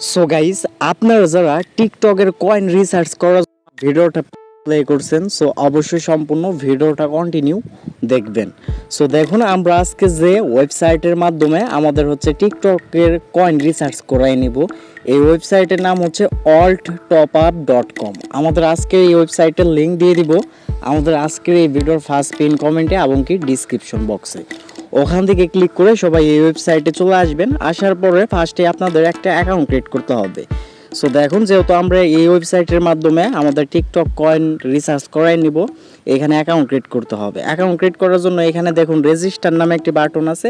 So guys, আপনারা যারা টিকটকের কয়েন রিসার্চ করার ভিডিওটা প্লে করছেন, সো অবশ্যই সম্পূর্ণ ভিডিওটা কন্টিনিউ দেখবেন। সো দেখুন, আমরা আজকে যে ওয়েবসাইটের মাধ্যমে আমাদের হচ্ছে টিকটকের কয়েন রিসার্চ করাই নিব, এই ওয়েবসাইটের নাম হচ্ছে alttopUp.com। আমাদের আজকে এই ওয়েবসাইটের লিঙ্ক দিয়ে দিব আমাদের আজকের এই ভিডিওর ফার্স্ট পিন কমেন্টে এবং কি ডিসক্রিপশন বক্সে। ওখান থেকে ক্লিক করে সবাই এই ওয়েবসাইটে চলে আসবেন। আসার পরে ফার্স্টে আপনাদের একটা অ্যাকাউন্ট ক্রিয়েট করতে হবে। সো দেখুন, যেহেতু আমরা এই ওয়েবসাইটের মাধ্যমে আমাদের টিকটক কয়েন রিসার্চ করাই নিব, এখানে অ্যাকাউন্ট ক্রিয়েট করতে হবে। অ্যাকাউন্ট ক্রিয়েট করার জন্য এখানে দেখুন রেজিস্টার নামে একটি বাটন আছে,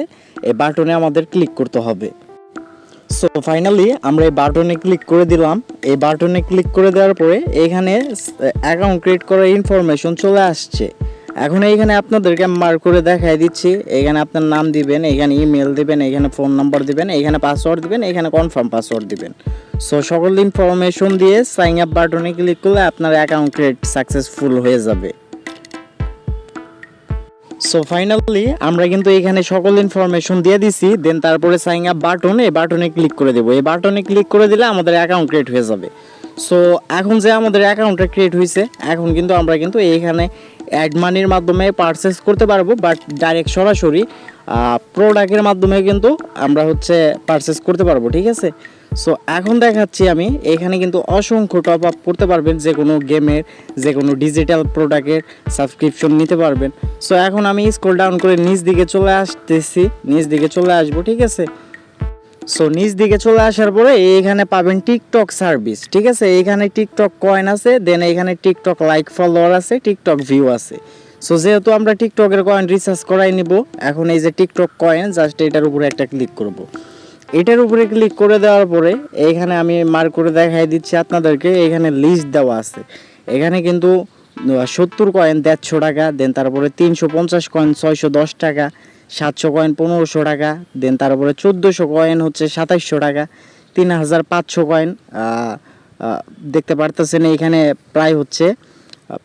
এই বাটনে আমাদের ক্লিক করতে হবে। সো ফাইনালি আমরা এই বাটনে ক্লিক করে দিলাম। এই বাটনে ক্লিক করে দেওয়ার পরে এখানে অ্যাকাউন্ট ক্রিয়েট করার ইনফরমেশন চলে আসছে। এখন এইখানে আপনাদেরকে মার্ক করে দেখাই দিচ্ছি। এখানে আপনার নাম দিবেন, এখানে ইমেল দিবেন, এখানে ফোন নাম্বার দিবেন, এখানে পাসওয়ার্ড দিবেন, এখানে কনফার্ম পাসওয়ার্ড দিবেন। সো সকল ইনফরমেশন দিয়ে সাইন আপ বাটনে ক্লিক করলে আপনার অ্যাকাউন্ট ক্রিয়েট সাকসেসফুল হয়ে যাবে। সো ফাইনালি আমরা কিন্তু এখানে সকল ইনফরমেশন দিয়ে দিছি। দেন তারপরে সাইন আপ বাটন, এই বাটনে ক্লিক করে দেবো। এই বাটনে ক্লিক করে দিলে আমাদের অ্যাকাউন্ট ক্রিয়েট হয়ে যাবে। সো এখন যে আমাদের অ্যাকাউন্টটা ক্রিয়েট হয়েছে, এখন কিন্তু আমরা কিন্তু এইখানে অ্যাড মানির মাধ্যমে পারচেস করতে পারবো, বাট ডাইরেক্ট সরাসরি প্রোডাক্টের মাধ্যমে কিন্তু আমরা হচ্ছে পারচেস করতে পারবো, ঠিক আছে। সো এখন দেখাচ্ছি আমি, এখানে কিন্তু অসংখ্য টপ আপ করতে পারবেন, যে কোনো গেমের, যে কোনো ডিজিটাল প্রোডাক্টের সাবস্ক্রিপশন নিতে পারবেন। সো এখন আমি স্ক্রল ডাউন করে নিচ দিকে চলে আসতেছি, নিচ দিকে চলে আসবো, ঠিক আছে। সো নিচ দিকে চলে আসার পরে এইখানে পাবেন টিকটক সার্ভিস, ঠিক আছে। এইখানে টিকটক কয়েন আছে, দেন এইখানে টিকটক লাইক ফলোয়ার আছে, টিকটক ভিউ আছে। সো যেহেতু আমরা টিকটকের কয়েন রিসার্চ করাই নিব, এখন এই যে টিকটক কয়েন, জাস্ট এটার উপরে একটা ক্লিক করব। এটার উপরে ক্লিক করে দেওয়ার পরে এইখানে আমি মার্ক করে দেখাই দিচ্ছি আপনাদেরকে, এখানে লিস্ট দেওয়া আছে। এখানে কিন্তু 70 কয়েন 150 টাকা, দেন তারপরে 350 কয়েন 610 টাকা, 700 কয়েন 1500 টাকা, দেন তারপরে 1400 কয়েন হচ্ছে 2700 টাকা, 3500 কয়েন দেখতে পারতেছেন এখানে প্রায় হচ্ছে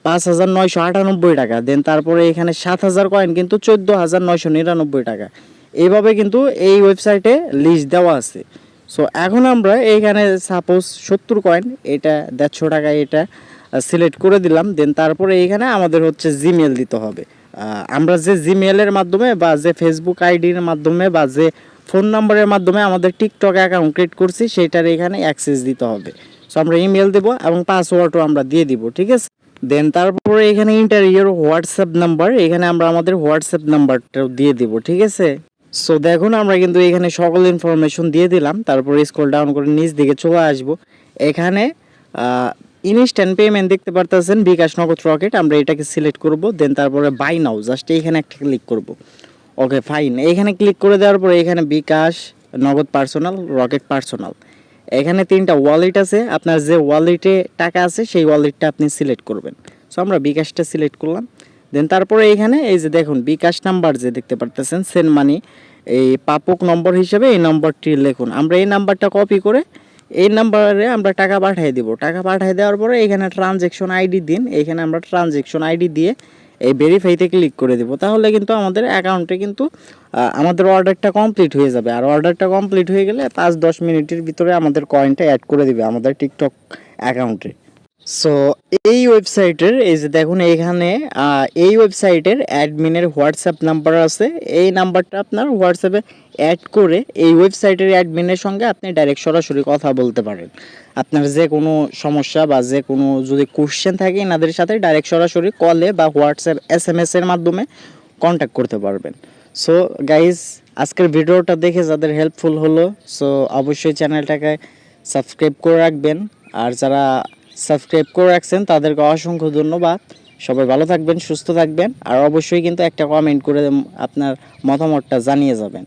5998 টাকা, দেন তারপরে এখানে 7000 কয়েন কিন্তু 14999 টাকা। এইভাবে কিন্তু এই ওয়েবসাইটে লিস্ট দেওয়া আছে। সো এখন আমরা এইখানে সাপোজ 70 কয়েন, এটা 150 টাকা, এটা সিলেক্ট করে দিলাম। দেন তারপরে এইখানে আমাদের হচ্ছে জিমেল দিতে হবে। আমরা যে জিমেলের মাধ্যমে বা যে ফেসবুক আইডির মাধ্যমে বা যে ফোন নাম্বারের মাধ্যমে আমাদের টিকটক অ্যাকাউন্ট ক্রিয়েট করছি, সেইটার এখানে অ্যাক্সেস দিতে হবে। সো আমরা ইমেল দেবো এবং পাসওয়ার্ডও আমরা দিয়ে দিব, ঠিক আছে। দেন তারপরে এখানে ইন্টার ইউর হোয়াটসঅ্যাপ নাম্বার, এখানে আমরা আমাদের হোয়াটসঅ্যাপ নাম্বারটাও দিয়ে দিব, ঠিক আছে। সো দেখুন, আমরা কিন্তু এখানে সকল ইনফরমেশন দিয়ে দিলাম। তারপরে স্ক্রল ডাউন করে নিচ দিকে চলে আসব। এখানে ইনস্ট্যান্ট পেমেন্ট দেখতে পারতেছেন, বিকাশ, নগদ, রকেট। আমরা এটাকে সিলেক্ট করব। দেন তারপরে বাই নাও, জাস্ট এইখানে একটা ক্লিক করব। ওকে ফাইন, এইখানে ক্লিক করে দেওয়ার পরে এখানে বিকাশ, নগদ পার্সোনাল, রকেট পার্সোনাল, এখানে 3টা ওয়ালেট আছে। আপনার যে ওয়ালেটে টাকা আছে সেই ওয়ালেটটা আপনি সিলেক্ট করবেন। সো আমরা বিকাশটা সিলেক্ট করলাম। দেন তারপরে এখানে এই যে দেখুন বিকাশ নাম্বার যে দেখতে পারতেছেন, সেন্ড মানি, এই পাপক নম্বর হিসেবে এই নম্বরটি লিখুন। আমরা এই নাম্বারটা কপি করে এই নাম্বারে আমরা টাকা পাঠিয়ে দিব। টাকা পাঠিয়ে দেওয়ার পরে এখানে ট্রানজ্যাকশন আইডি দিন, এখানে আমরা ট্রানজ্যাকশন আইডি দিয়ে এই ভেরিফাইতে ক্লিক করে দেব। তাহলে কিন্তু আমাদের অ্যাকাউন্টে কিন্তু আমাদের অর্ডারটা কমপ্লিট হয়ে যাবে। আর অর্ডারটা কমপ্লিট হয়ে গেলে 5-10 মিনিটের ভিতরে আমাদের কয়েনটা অ্যাড করে দিবে আমাদের টিকটক অ্যাকাউন্টে। সো এই ওয়েবসাইটের এই যে দেখুন এখানে এই ওয়েবসাইটের অ্যাডমিনের হোয়াটসঅ্যাপ নাম্বার আছে। এই নাম্বারটা আপনার হোয়াটসঅ্যাপে অ্যাড করে এই ওয়েবসাইটের অ্যাডমিনের সঙ্গে আপনি ডাইরেক্ট সরাসরি কথা বলতে পারেন। আপনার যে কোনো সমস্যা বা যে কোনো যদি কোশ্চেন থাকে এনাদের সাথে ডাইরেক্ট সরাসরি কলে বা হোয়াটসঅ্যাপ SMS এর মাধ্যমে কন্ট্যাক্ট করতে পারবেন। সো গাইজ, আজকের ভিডিওটা দেখে যাদের হেল্পফুল হলো, সো অবশ্যই চ্যানেলটাকে সাবস্ক্রাইব করে রাখবেন। আর যারা সাবস্ক্রাইব করে রাখছেন তাদেরকে অসংখ্য ধন্যবাদ। সবাই ভালো থাকবেন, সুস্থ থাকবেন, আর অবশ্যই কিন্তু একটা কমেন্ট করে আপনার মতামতটা জানিয়ে যাবেন।